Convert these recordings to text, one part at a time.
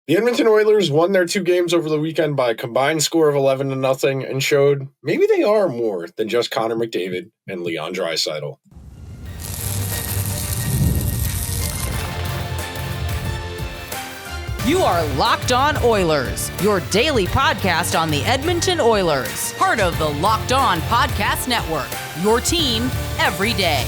The Edmonton Oilers won their 2 games over the weekend by a combined score of 11-0 and showed maybe they are more than just Connor McDavid and Leon Draisaitl. You are Locked On Oilers, your daily podcast on the Edmonton Oilers, part of the Locked On Podcast Network, your team every day.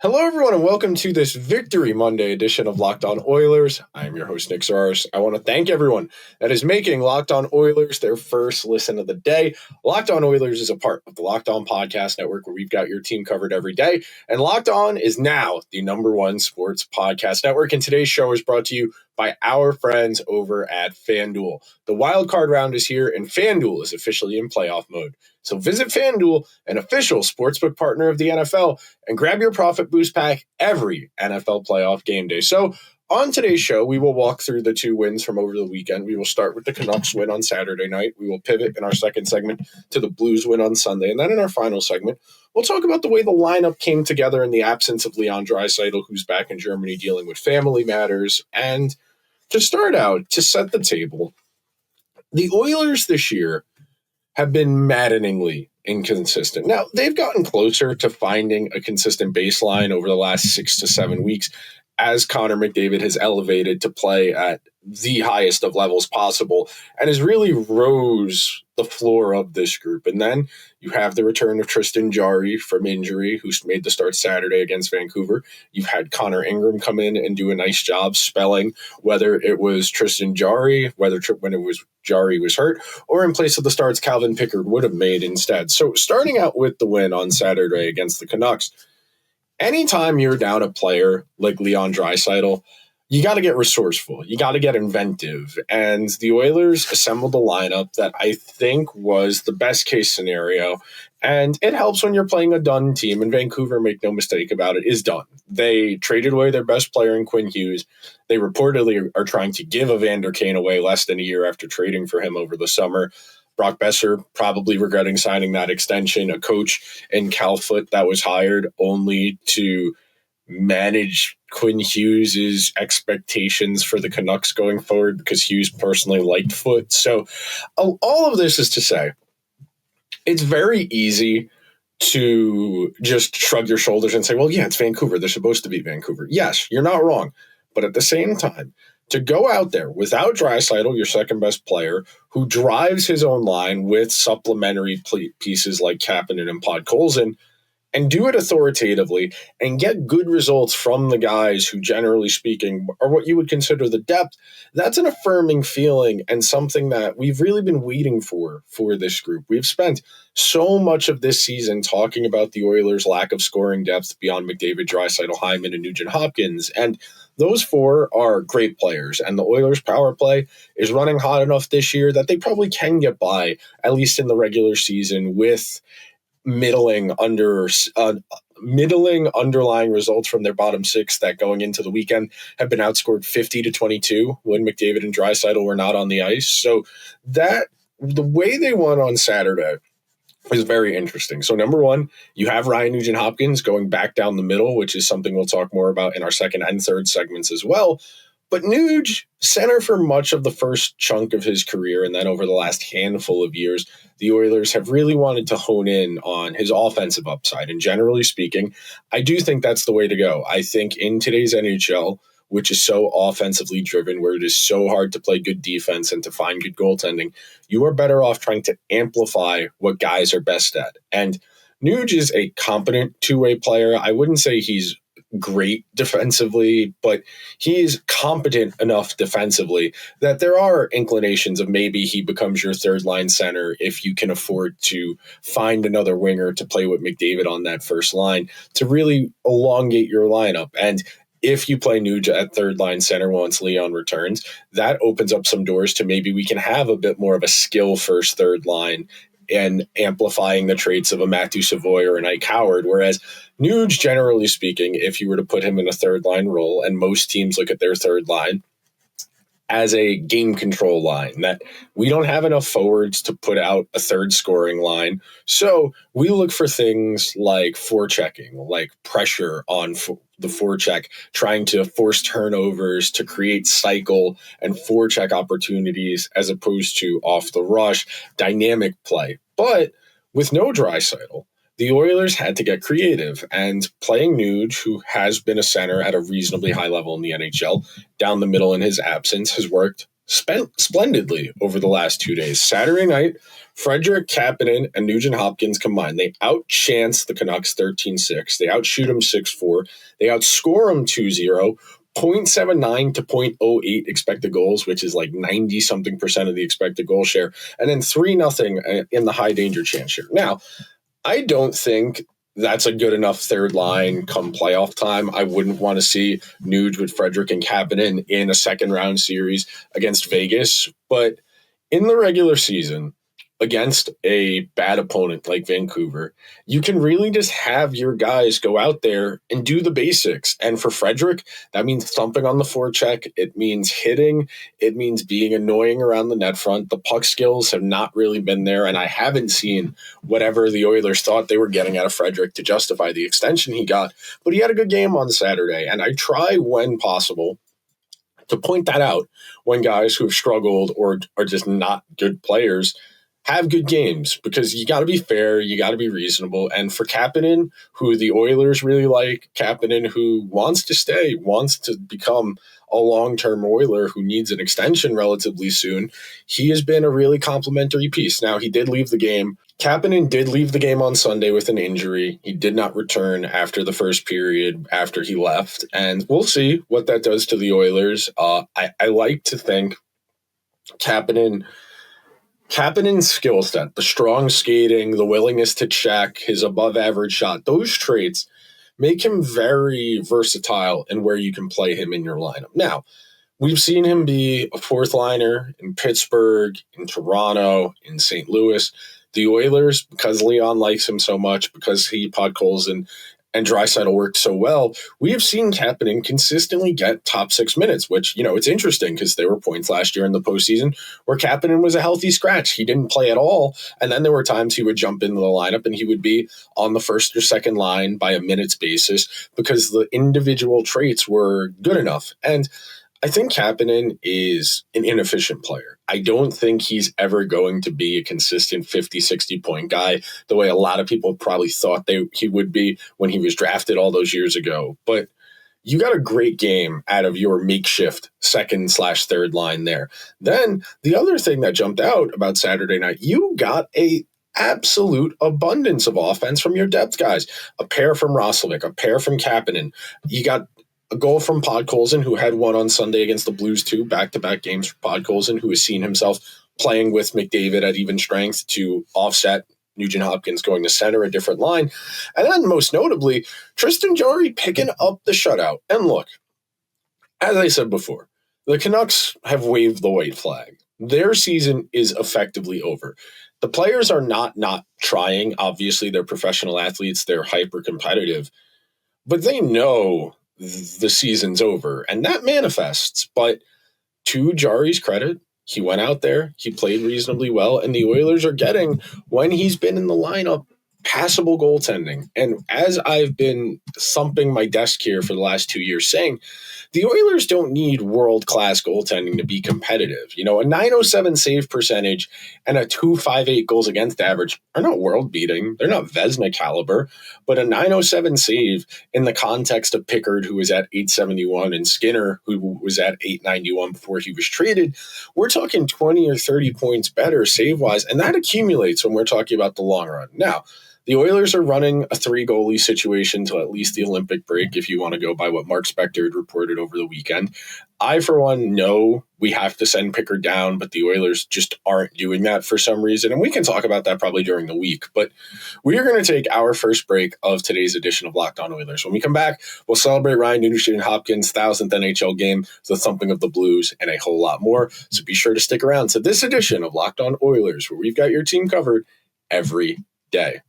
Hello, everyone, and welcome to this Victory Monday edition of Locked On Oilers. I am your host, Nick Zararis. I want to thank everyone that is making Locked On Oilers their first listen of the day. Locked On Oilers is a part of the Locked On Podcast Network, where we've got your team covered every day. And Locked On is now the #1 sports podcast network. And today's show is brought to you by our friends over at FanDuel. The wild card round is here, and FanDuel is officially in playoff mode. So visit FanDuel, an official sportsbook partner of the NFL, and grab your profit boost pack every NFL playoff game day. So on today's show, we will walk through the 2 wins from over the weekend. We will start with the Canucks win on Saturday night. We will pivot in our second segment to the Blues win on Sunday. And then in our final segment, we'll talk about the way the lineup came together in the absence of Leon Draisaitl, who's back in Germany dealing with family matters. And to start out, to set the table, the Oilers this year have been maddeningly inconsistent. Now, they've gotten closer to finding a consistent baseline over the last 6 to 7 weeks as Connor McDavid has elevated to play at the highest of levels possible and has really rose the floor of this group. And then you have the return of Tristan Jarry from injury, who's made the start Saturday against Vancouver. You've had Connor Ingram come in and do a nice job spelling whether it was Tristan Jarry, when it was Jarry was hurt, or in place of the starts Calvin Pickard would have made instead. So starting out with the win on Saturday against the Canucks, anytime you're down a player like Leon Draisaitl, you got to get resourceful. You got to get inventive. And the Oilers assembled a lineup that I think was the best case scenario. And it helps when you're playing a done team. And Vancouver, make no mistake about it, is done. They traded away their best player in Quinn Hughes. They reportedly are trying to give Evander Kane away less than a year after trading for him over the summer. Brock Besser probably regretting signing that extension. A coach in Cal Foot that was hired only to manage Quinn Hughes' expectations for the Canucks going forward because Hughes personally liked Foot. So all of this is to say, it's very easy to just shrug your shoulders and say, well, yeah, it's Vancouver. They're supposed to beat Vancouver. Yes, you're not wrong. But at the same time, to go out there without Draisaitl, your second best player, who drives his own line with supplementary pieces like Kapanen and Podkolzin, and do it authoritatively and get good results from the guys who, generally speaking, are what you would consider the depth, that's an affirming feeling and something that we've really been waiting for this group. We've spent so much of this season talking about the Oilers' lack of scoring depth beyond McDavid, Draisaitl, Hyman, and Nugent-Hopkins, and those 4 are great players, and the Oilers' power play is running hot enough this year that they probably can get by, at least in the regular season, with middling underlying results from their bottom 6 that going into the weekend have been outscored 50-22 when McDavid and Draisaitl were not on the ice. So that the way they won on Saturday is very interesting. So number 1, you have Ryan Nugent-Hopkins going back down the middle, which is something we'll talk more about in our second and third segments as well. But Nuge, center for much of the first chunk of his career, and then over the last handful of years, the Oilers have really wanted to hone in on his offensive upside. And generally speaking, I do think that's the way to go. I think in today's NHL, which is so offensively driven, where it is so hard to play good defense and to find good goaltending, you are better off trying to amplify what guys are best at. And Nuge is a competent two-way player. I wouldn't say he's great defensively, but he's competent enough defensively that there are inclinations of maybe he becomes your third line center if you can afford to find another winger to play with McDavid on that first line to really elongate your lineup. And if you play Nuge at third line center once Leon returns, that opens up some doors to maybe we can have a bit more of a skill first third line and amplifying the traits of a Matthew Savoy or an Ike Howard. Whereas Nuge, generally speaking, if you were to put him in a third line role, and most teams look at their third line, as a game control line, that we don't have enough forwards to put out a third scoring line. So we look for things like forechecking, like pressure on the forecheck, trying to force turnovers to create cycle and forecheck opportunities as opposed to off the rush, dynamic play. But with no Draisaitl, the Oilers had to get creative, and playing Nuge, who has been a center at a reasonably high level in the NHL, down the middle in his absence, has worked splendidly over the last 2 days. Saturday night, Frederic, Kapanen, and Nugent-Hopkins combined. They outchance the Canucks 13-6. They outshoot them 6-4. They outscore them 2-0. 0.79 to 0.08 expected goals, which is like 90-something% of the expected goal share. And then 3-0 in the high danger chance share. Now, I don't think that's a good enough third line come playoff time. I wouldn't want to see Nuge with Frederic and Kapanen in a second round series against Vegas. But in the regular season, against a bad opponent like Vancouver, you can really just have your guys go out there and do the basics. And for Frederic, that means thumping on the forecheck. It means hitting. It means being annoying around the net front. The puck skills have not really been there, and I haven't seen whatever the Oilers thought they were getting out of Frederic to justify the extension he got. But he had a good game on Saturday, and I try when possible to point that out when guys who have struggled or are just not good players have good games, because you got to be fair, you got to be reasonable. And for Kapanen, who the Oilers really like, Kapanen who wants to stay, wants to become a long-term Oiler who needs an extension relatively soon, he has been a really complimentary piece. Now, he did leave the game. Kapanen did leave the game on Sunday with an injury. He did not return after the first period after he left, and we'll see what that does to the Oilers. I like to think Kapanen's skill set, the strong skating, the willingness to check, his above-average shot, those traits make him very versatile in where you can play him in your lineup. Now, we've seen him be a fourth liner in Pittsburgh, in Toronto, in St. Louis. The Oilers, because Leon likes him so much, because Podkolzin and Draisaitl worked so well, we have seen Kapanen consistently get top 6 minutes, which, it's interesting because there were points last year in the postseason where Kapanen was a healthy scratch. He didn't play at all. And then there were times he would jump into the lineup and he would be on the first or second line by a minutes basis because the individual traits were good enough. And I think Kapanen is an inefficient player. I don't think he's ever going to be a consistent 50, 60-point guy the way a lot of people probably thought he would be when he was drafted all those years ago. But you got a great game out of your makeshift second/third line there. Then the other thing that jumped out about Saturday night, you got a absolute abundance of offense from your depth guys. A pair from Roslovic, a pair from Kapanen. You got a goal from Podkolzin, who had one on Sunday against the Blues too, back-to-back games for Podkolzin, who has seen himself playing with McDavid at even strength to offset Nugent-Hopkins going to center, a different line. And then most notably, Tristan Jarry picking up the shutout. And look, as I said before, the Canucks have waved the white flag. Their season is effectively over. The players are not trying. Obviously, they're professional athletes. They're hyper-competitive. But they know the season's over, and that manifests. But to Jarry's credit, he went out there, he played reasonably well, and the Oilers are getting, when he's been in the lineup, passable goaltending. And as I've been thumping my desk here for the last 2 years saying, the Oilers don't need world-class goaltending to be competitive. A 907 save percentage and a 258 goals against average are not world-beating. They're not Vezina caliber, but a 907 save in the context of Pickard, who was at 871, and Skinner, who was at 891 before he was traded, we're talking 20 or 30 points better save-wise, and that accumulates when we're talking about the long run. Now, the Oilers are running a 3-goalie situation till at least the Olympic break, if you want to go by what Mark Spector had reported over the weekend. I, for one, know we have to send Pickard down, but the Oilers just aren't doing that for some reason. And we can talk about that probably during the week. But we are going to take our first break of today's edition of Locked On Oilers. When we come back, we'll celebrate Ryan Nugent-Hopkins' 1,000th NHL game, the thumping of the Blues, and a whole lot more. So be sure to stick around to this edition of Locked On Oilers, where we've got your team covered every day.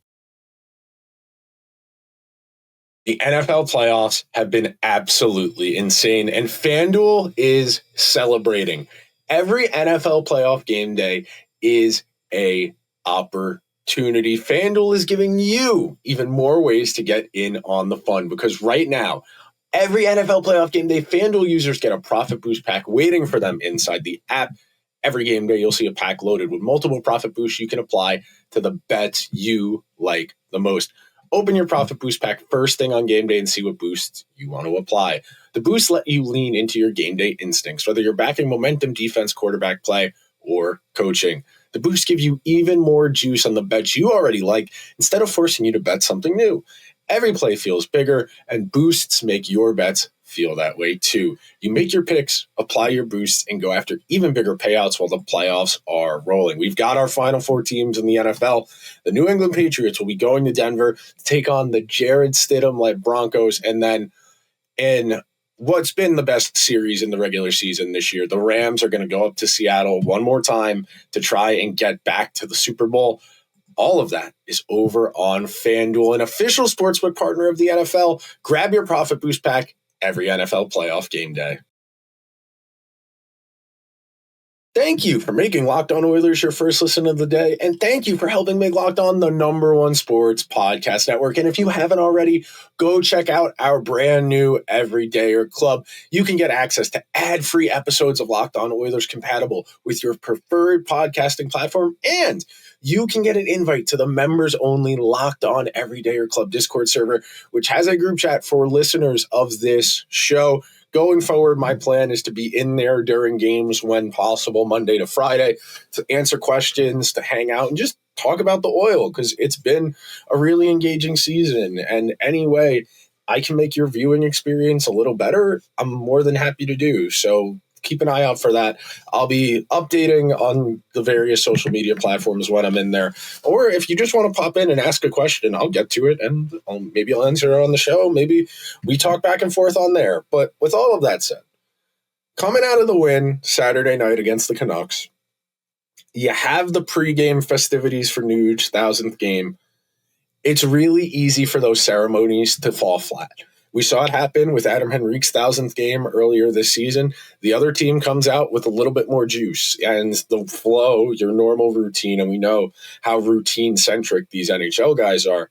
The NFL playoffs have been absolutely insane, and FanDuel is celebrating. Every NFL playoff game day is a opportunity. FanDuel is giving you even more ways to get in on the fun, because right now, every NFL playoff game day, FanDuel users get a profit boost pack waiting for them inside the app. Every game day, you'll see a pack loaded with multiple profit boosts you can apply to the bets you like the most. Open your profit boost pack first thing on game day and see what boosts you want to apply. The boosts let you lean into your game day instincts, whether you're backing momentum, defense, quarterback play, or coaching. The boosts give you even more juice on the bets you already like instead of forcing you to bet something new. Every play feels bigger, and boosts make your bets feel that way too. You make your picks, apply your boosts, and go after even bigger payouts while the playoffs are rolling. We've got our final four teams in the NFL. The New England Patriots will be going to Denver to take on the Jared Stidham-led Broncos, and then in what's been the best series in the regular season this year, the Rams are going to go up to Seattle one more time to try and get back to the Super Bowl. All of that is over on FanDuel, an official sportsbook partner of the NFL. Grab your profit boost pack every NFL playoff game day. Thank you for making Locked On Oilers your first listen of the day, and thank you for helping make Locked On the #1 sports podcast network. And if you haven't already, go check out our brand new Everydayer Club. You can get access to ad-free episodes of Locked On Oilers compatible with your preferred podcasting platform, and you can get an invite to the members-only Locked On Everydayer Club Discord server, which has a group chat for listeners of this show. Going forward, my plan is to be in there during games when possible, Monday to Friday, to answer questions, to hang out, and just talk about the Oil, because it's been a really engaging season. And any way I can make your viewing experience a little better, I'm more than happy to do. So keep an eye out for that. I'll be updating on the various social media platforms when I'm in there. Or if you just want to pop in and ask a question, I'll get to it, and maybe I'll answer it on the show. Maybe we talk back and forth on there. But with all of that said, coming out of the win Saturday night against the Canucks, you have the pregame festivities for Nuge's 1,000th game. It's really easy for those ceremonies to fall flat. We saw it happen with Adam Henrique's 1,000th game earlier this season. The other team comes out with a little bit more juice, and the flow, your normal routine, and we know how routine-centric these NHL guys are.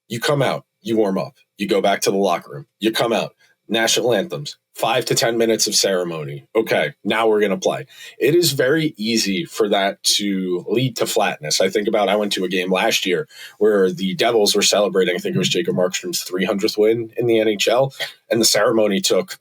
You come out, you warm up, you go back to the locker room, you come out, national anthems, 5 to 10 minutes of ceremony. Okay, now we're going to play. It is very easy for that to lead to flatness. I went to a game last year where the Devils were celebrating, I think it was Jacob Markstrom's 300th win in the NHL, and the ceremony took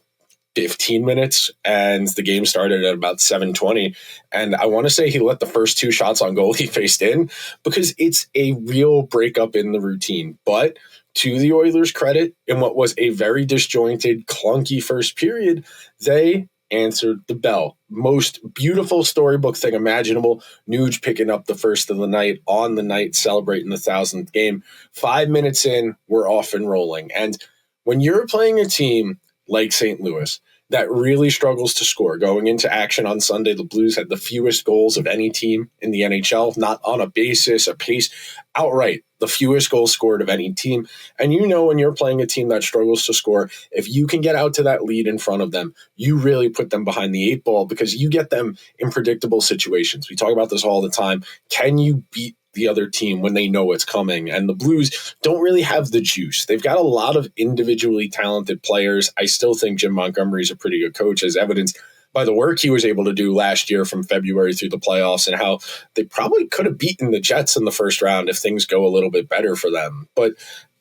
15 minutes, and the game started at about 7:20. And I want to say he let the first 2 shots on goal he faced in, because it's a real breakup in the routine. But to the Oilers' credit, in what was a very disjointed, clunky first period, they answered the bell. Most beautiful storybook thing imaginable. Nuge picking up the first of the night on the night, celebrating the 1,000th game. 5 minutes in, we're off and rolling. And when you're playing a team like St. Louis that really struggles to score, going into action on Sunday, the Blues had the fewest goals of any team in the NHL, not on a basis, a pace, outright the fewest goals scored of any team. And you know, when you're playing a team that struggles to score, if you can get out to that lead in front of them, you really put them behind the 8 ball, because you get them in predictable situations. We talk about this all the time. Can you beat the other team when they know it's coming? And the Blues don't really have the juice. They've got a lot of individually talented players. I still think Jim Montgomery's a pretty good coach, as evidenced by the work he was able to do last year from February through the playoffs, and how they probably could have beaten the Jets in the first round if things go a little bit better for them. But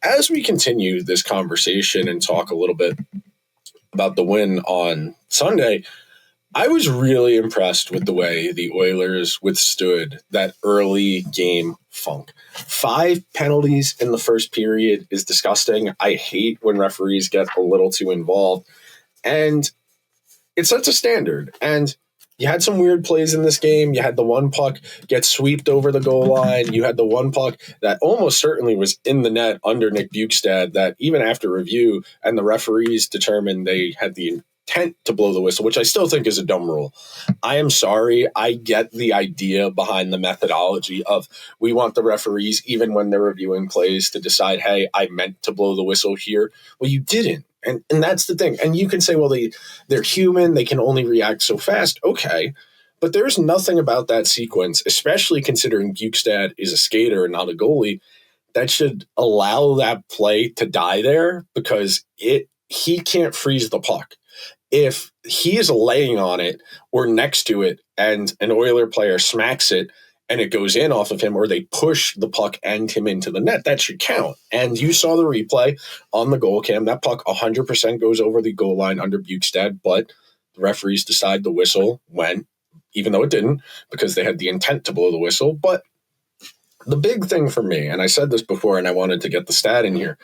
as we continue this conversation and talk a little bit about the win on Sunday, I was really impressed with the way the Oilers withstood that early game funk. 5 penalties in the first period is disgusting. I hate when referees get a little too involved. And it sets a standard. And you had some weird plays in this game. You had the one puck get sweeped over the goal line. You had the one puck that almost certainly was in the net under Nick Bjugstad, that even after review and the referees determined they had the intent to blow the whistle, which I still think is a dumb rule. I am sorry. I get the idea behind the methodology of we want the referees, even when they're reviewing plays, to decide, hey, I meant to blow the whistle here. Well, you didn't. And that's the thing. And you can say, well, they're human. They can only react so fast. Okay. But there's nothing about that sequence, especially considering Bukestad is a skater and not a goalie, that should allow that play to die there, because he can't freeze the puck. If he is laying on it or next to it and an Oiler player smacks it and it goes in off of him, or they push the puck and him into the net, that should count. And you saw the replay on the goal cam. That puck 100% goes over the goal line under Bukestad, but the referees decide the whistle went, even though it didn't, because they had the intent to blow the whistle. But the big thing for me, and I said this before and I wanted to get the stat in here,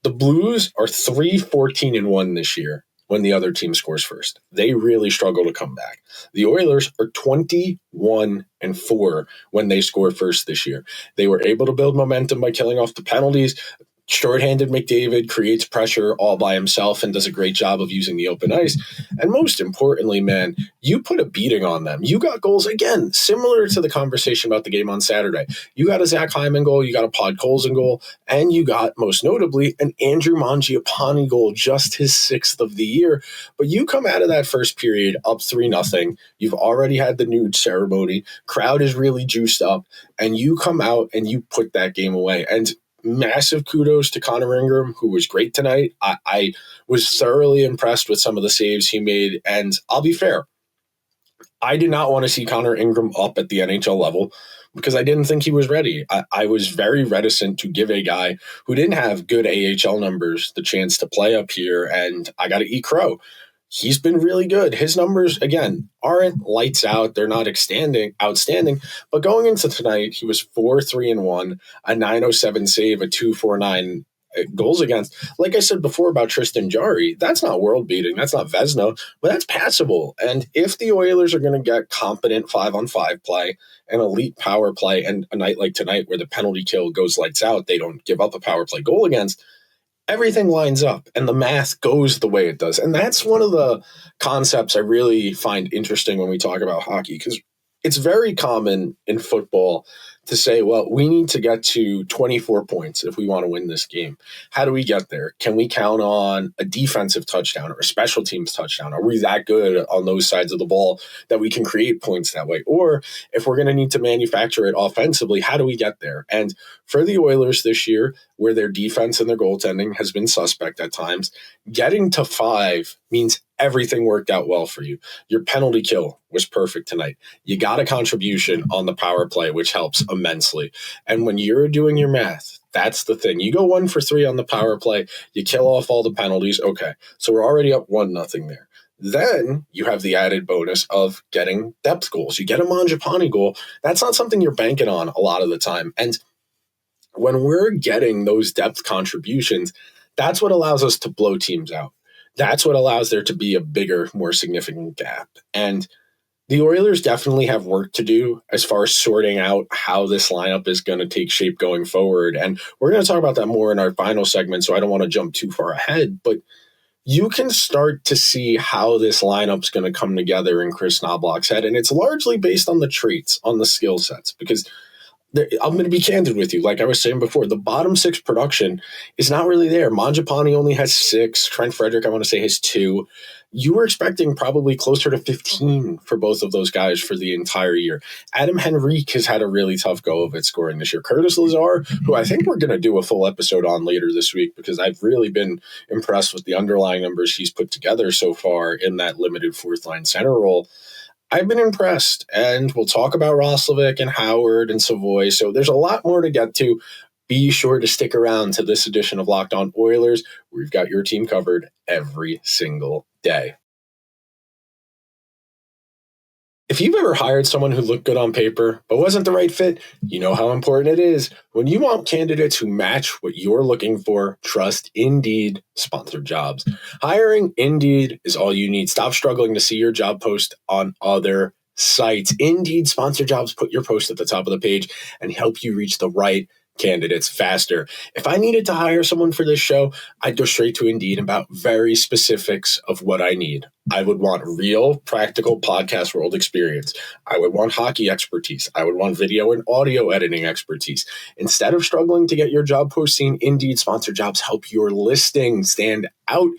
the Blues are 3-14-1 this year when the other team scores first. They really struggle to come back. The Oilers are 21-4 when they score first this year. They were able to build momentum by killing off the penalties. Shorthanded McDavid creates pressure all by himself and does a great job of using the open ice. And most importantly, man, you put a beating on them. You got goals, again, similar to the conversation about the game on Saturday. You got a Zach Hyman goal, you got a Podkolzin goal, and you got, most notably, an Andrew Mangiapane goal, just his 6th of the year. But you come out of that first period up 3-0. You've already had the nude ceremony. Crowd is really juiced up. And you come out and you put that game away. And massive kudos to Connor Ingram, who was great tonight. I was thoroughly impressed with some of the saves he made. And I'll be fair, I did not want to see Connor Ingram up at the NHL level because I didn't think he was ready. I was very reticent to give a guy who didn't have good AHL numbers the chance to play up here, and I got to eat crow. He's been really good. His numbers, again, aren't lights out. They're not outstanding. But going into tonight, he was 4-3-1, a .907 save, a .249 goals against. Like I said before about Tristan Jarry, that's not world beating. That's not Vezina, but that's passable. And if the Oilers are going to get competent 5-on-5 play, an elite power play, and a night like tonight where the penalty kill goes lights out, they don't give up a power play goal against, everything lines up and the math goes the way it does. And that's one of the concepts I really find interesting when we talk about hockey, because it's very common in football to say, well, we need to get to 24 points if we want to win this game. How do we get there? Can we count on a defensive touchdown or a special teams touchdown? Are we that good on those sides of the ball that we can create points that way? Or if we're going to need to manufacture it offensively, how do we get there? And for the Oilers this year, where their defense and their goaltending has been suspect at times, getting to 5 means everything worked out well for you. Your penalty kill was perfect tonight. You got a contribution on the power play, which helps immensely. And when you're doing your math, that's the thing. You go 1 for 3 on the power play, you kill off all the penalties. Okay, so we're already up 1-0 there. Then you have the added bonus of getting depth goals. You get a Mangiapane goal. That's not something you're banking on a lot of the time. And when we're getting those depth contributions, that's what allows us to blow teams out. That's what allows there to be a bigger, more significant gap. And the Oilers definitely have work to do as far as sorting out how this lineup is going to take shape going forward. And we're going to talk about that more in our final segment, so I don't want to jump too far ahead. But you can start to see how this lineup's going to come together in Khris Knoblauch's head. And it's largely based on the traits, on the skill sets, because I'm going to be candid with you. Like I was saying before, the bottom 6 production is not really there. Mangiapane only has 6. Trent Frederick, I want to say, has 2. You were expecting probably closer to 15 for both of those guys for the entire year. Adam Henrique has had a really tough go of it scoring this year. Curtis Lazar, who I think we're going to do a full episode on later this week, because I've really been impressed with the underlying numbers he's put together so far in that limited 4th-line center role. I've been impressed, and we'll talk about Roslovic and Howard and Savoy. So there's a lot more to get to. Be sure to stick around to this edition of Locked On Oilers. We've got your team covered every single day. If you've ever hired someone who looked good on paper but wasn't the right fit, you know how important it is. When you want candidates who match what you're looking for, trust Indeed sponsored jobs. Hiring Indeed is all you need. Stop struggling to see your job post on other sites. Indeed sponsored jobs put your post at the top of the page and help you reach the right candidates faster. If I needed to hire someone for this show, I'd go straight to Indeed about very specifics of what I need. I would want real, practical podcast world experience. I would want hockey expertise. I would want video and audio editing expertise. Instead of struggling to get your job posting, Indeed sponsored jobs help your listing stand out,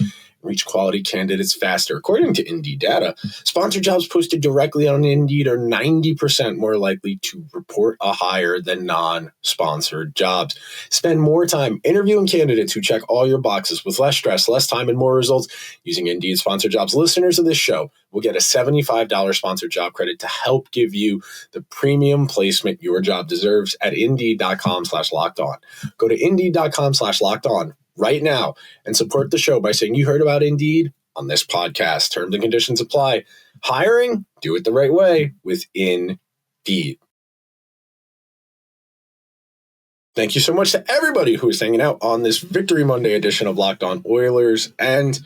reach quality candidates faster. According to Indeed data, sponsored jobs posted directly on Indeed are 90% more likely to report a hire than non-sponsored jobs. Spend more time interviewing candidates who check all your boxes with less stress, less time, and more results using Indeed sponsored jobs. Listeners of this show will get a $75 sponsored job credit to help give you the premium placement your job deserves at Indeed.com/lockedon. Go to Indeed.com/lockedon right now and support the show by saying you heard about Indeed on this podcast. Terms and conditions apply. Hiring, do it the right way with Indeed. Thank you so much to everybody who is hanging out on this Victory Monday edition of Locked On Oilers. And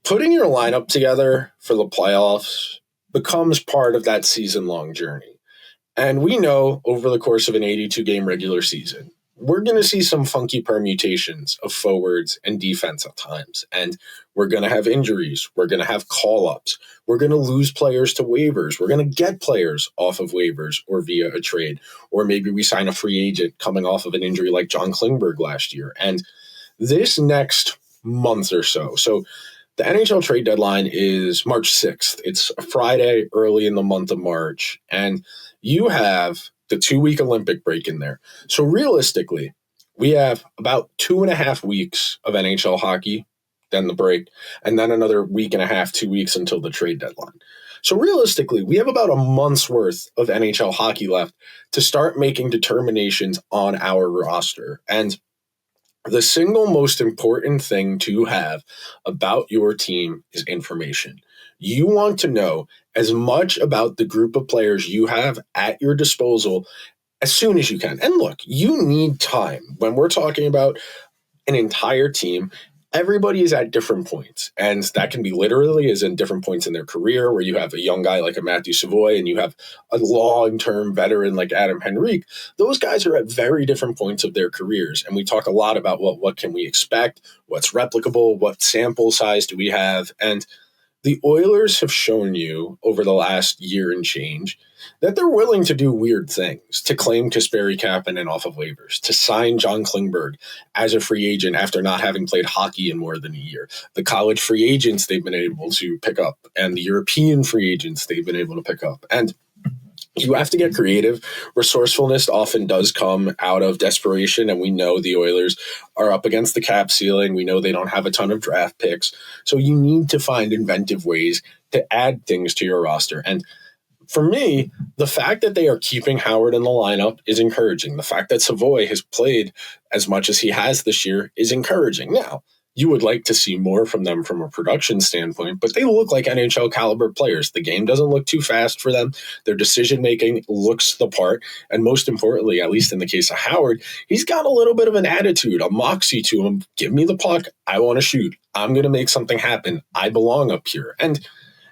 putting your lineup together for the playoffs becomes part of that season-long journey. And we know over the course of an 82-game regular season, we're going to see some funky permutations of forwards and defense at times. And we're going to have injuries. We're going to have call-ups. We're going to lose players to waivers. We're going to get players off of waivers or via a trade. Or maybe we sign a free agent coming off of an injury like John Klingberg last year. And this next month or so, the NHL trade deadline is March 6th. It's a Friday early in the month of March. And you have the 2-week Olympic break in there. So realistically, we have about 2.5 weeks of NHL hockey, then the break, and then another week and a half, 2 weeks until the trade deadline. So realistically, we have about a month's worth of NHL hockey left to start making determinations on our roster. And the single most important thing to have about your team is information. You want to know as much about the group of players you have at your disposal as soon as you can. And look, you need time. When we're talking about an entire team, everybody is at different points. And that can be literally as in different points in their career, where you have a young guy like a Matthew Savoy and you have a long-term veteran like Adam Henrique. Those guys are at very different points of their careers. And we talk a lot about what can we expect, what's replicable, what sample size do we have. And the Oilers have shown you over the last year and change that they're willing to do weird things, to claim Kasperi Kapanen off of waivers, to sign John Klingberg as a free agent after not having played hockey in more than a year. The college free agents they've been able to pick up and the European free agents they've been able to pick up. And you have to get creative. Resourcefulness often does come out of desperation, and we know the Oilers are up against the cap ceiling. We know they don't have a ton of draft picks. So you need to find inventive ways to add things to your roster. And for me, the fact that they are keeping Howard in the lineup is encouraging. The fact that Savoy has played as much as he has this year is encouraging. Now, you would like to see more from them from a production standpoint, but they look like NHL caliber players. The game doesn't look too fast for them. Their decision-making looks the part. And most importantly, at least in the case of Howard, he's got a little bit of an attitude, a moxie to him. Give me the puck. I want to shoot. I'm going to make something happen. I belong up here. And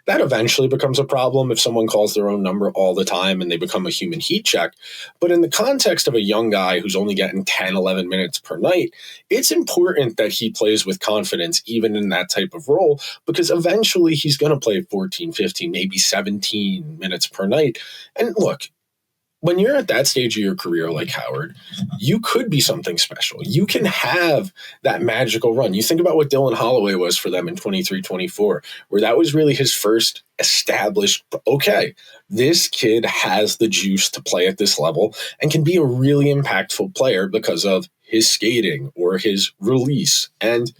that eventually becomes a problem if someone calls their own number all the time and they become a human heat check. But in the context of a young guy who's only getting 10, 11 minutes per night, it's important that he plays with confidence even in that type of role, because eventually he's going to play 14, 15, maybe 17 minutes per night. And look, when you're at that stage of your career like Howard, you could be something special. You can have that magical run. You think about what Dylan Holloway was for them in 23-24, where that was really his first established, okay, this kid has the juice to play at this level and can be a really impactful player because of his skating or his release. And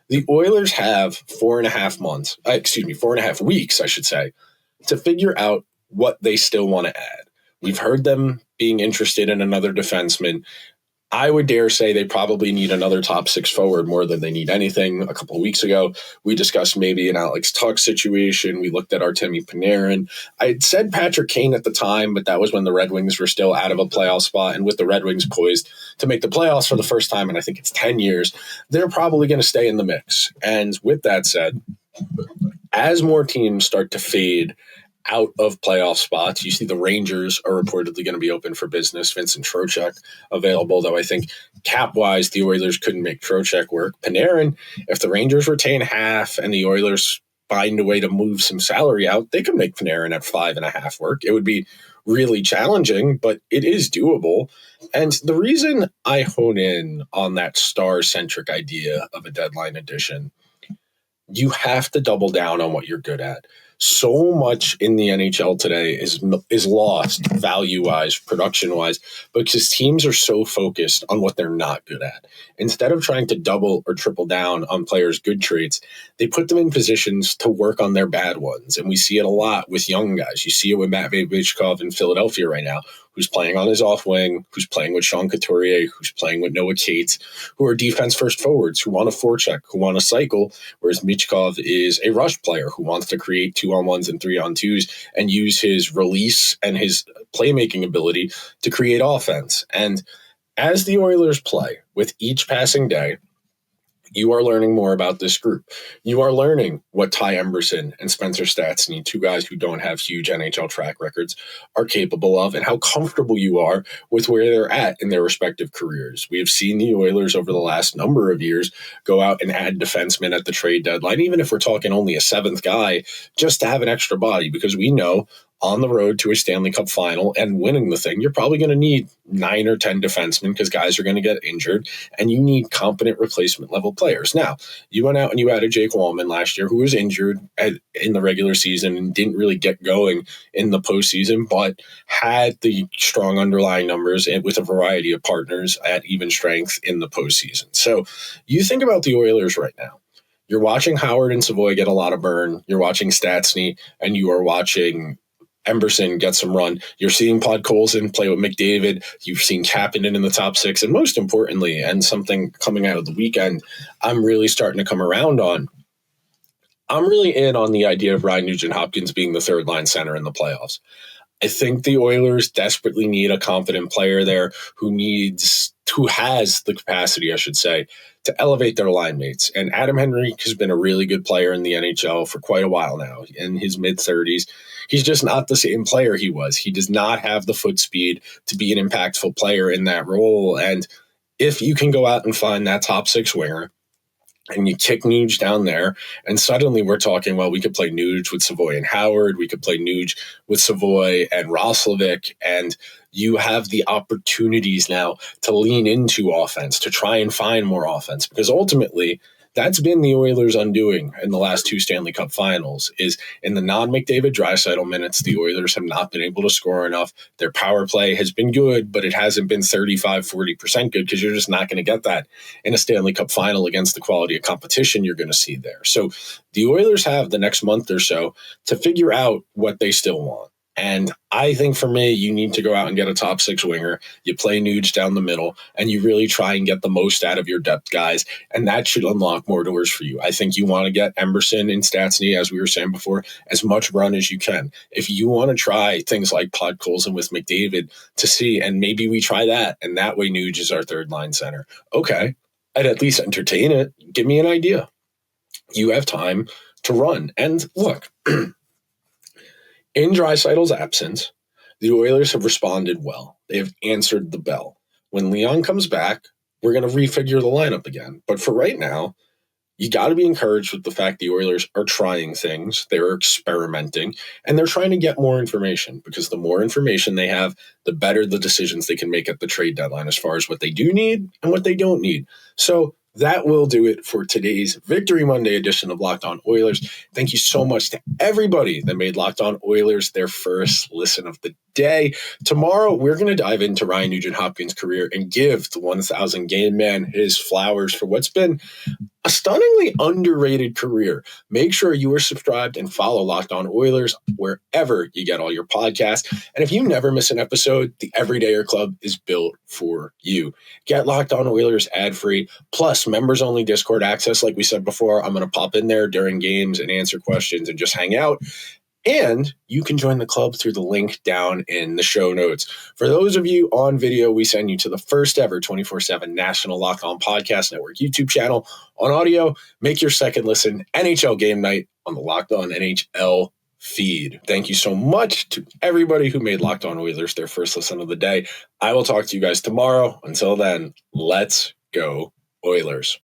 the Oilers have 4.5 weeks, I should say, to figure out what they still want to add. We've heard them being interested in another defenseman. I would dare say they probably need another top six forward more than they need anything. A couple of weeks ago, we discussed maybe an Alex Tuch situation. We looked at Artemi Panarin. I had said Patrick Kane at the time, but that was when the Red Wings were still out of a playoff spot. And with the Red Wings poised to make the playoffs for the first time, and I think it's 10 years, they're probably going to stay in the mix. And with that said, as more teams start to fade out of playoff spots. You see the Rangers are reportedly going to be open for business. Vincent Trocheck available, though I think cap-wise, the Oilers couldn't make Trocheck work. Panarin, if the Rangers retain half and the Oilers find a way to move some salary out, they could make Panarin at 5.5 work. It would be really challenging, but it is doable. And the reason I hone in on that star-centric idea of a deadline edition, you have to double down on what you're good at. So much in the NHL today is lost value-wise, production-wise, because teams are so focused on what they're not good at. Instead of trying to double or triple down on players' good traits, they put them in positions to work on their bad ones. And we see it a lot with young guys. You see it with Matvei Michkov in Philadelphia right now, who's playing on his off wing, who's playing with Sean Couturier, who's playing with Noah Cates, who are defense-first forwards, who want to forecheck, who want to cycle, whereas Michkov is a rush player who wants to create 2-on-1s and 3-on-2s and use his release and his playmaking ability to create offense. And as the Oilers play with each passing day, you are learning more about this group. You are learning what Ty Emberson and Spencer Stastny, two guys who don't have huge NHL track records, are capable of, and how comfortable you are with where they're at in their respective careers. We have seen the Oilers over the last number of years go out and add defensemen at the trade deadline, even if we're talking only a seventh guy, just to have an extra body, because we know on the road to a Stanley Cup final and winning the thing, you're probably going to need 9 or 10 defensemen because guys are going to get injured, and you need competent replacement level players. Now, you went out and you added Jake Wallman last year, who was injured in the regular season and didn't really get going in the postseason, but had the strong underlying numbers and with a variety of partners at even strength in the postseason. So you think about the Oilers right now. You're watching Howard and Savoy get a lot of burn. You're watching Stastny, and you are watching Emberson get some run. You're seeing Podkolzin play with McDavid. You've seen Kapanen in the top 6. And most importantly, and something coming out of the weekend, I'm really starting to come around on. I'm really in on the idea of Ryan Nugent-Hopkins being the third line center in the playoffs. I think the Oilers desperately need a confident player there who has the capacity, I should say, to elevate their line mates. And Adam Henrique has been a really good player in the NHL for quite a while now, in his mid-30s. He's just not the same player he was. He does not have the foot speed to be an impactful player in that role. And if you can go out and find that top 6 winger, and you kick Nuge down there, and suddenly we're talking, well, we could play Nuge with Savoy and Howard. We could play Nuge with Savoy and Roslovic, and you have the opportunities now to lean into offense, to try and find more offense, because ultimately that's been the Oilers' undoing in the last 2 Stanley Cup finals, is in the non-McDavid Draisaitl minutes, the Oilers have not been able to score enough. Their power play has been good, but it hasn't been 35-40% good, because you're just not going to get that in a Stanley Cup final against the quality of competition you're going to see there. So the Oilers have the next month or so to figure out what they still want. And I think for me, you need to go out and get a top 6 winger. You play Nuge down the middle, and you really try and get the most out of your depth guys, and that should unlock more doors for you. I think you want to get Emberson and Stastny, as we were saying before, as much run as you can. If you want to try things like Podkolzin with McDavid to see, and maybe we try that, and that way Nuge is our third line center. Okay, I'd at least entertain it. Give me an idea. You have time to run. And look, in Draisaitl's absence, the Oilers have responded well. They have answered the bell. When Leon comes back, we're going to refigure the lineup again. But for right now, you got to be encouraged with the fact the Oilers are trying things. They're experimenting, and they're trying to get more information, because the more information they have, the better the decisions they can make at the trade deadline as far as what they do need and what they don't need. So that will do it for today's Victory Monday edition of Locked On Oilers. Thank you so much to everybody that made Locked On Oilers their first listen of the day. Tomorrow, we're going to dive into Ryan Nugent-Hopkins' career and give the 1,000 game man his flowers for what's been a stunningly underrated career. Make sure you are subscribed and follow Locked On Oilers wherever you get all your podcasts. And if you never miss an episode, the Everydayer Club is built for you. Get Locked On Oilers ad-free, plus members-only Discord access. Like we said before, I'm going to pop in there during games and answer questions and just hang out. And you can join the club through the link down in the show notes. For those of you on video, we send you to the first ever 24/7 National Locked On Podcast Network YouTube channel. On audio, make your second listen NHL Game Night on the Locked On NHL feed. Thank you so much to everybody who made Locked On Oilers their first listen of the day. I will talk to you guys tomorrow. Until then, let's go Oilers.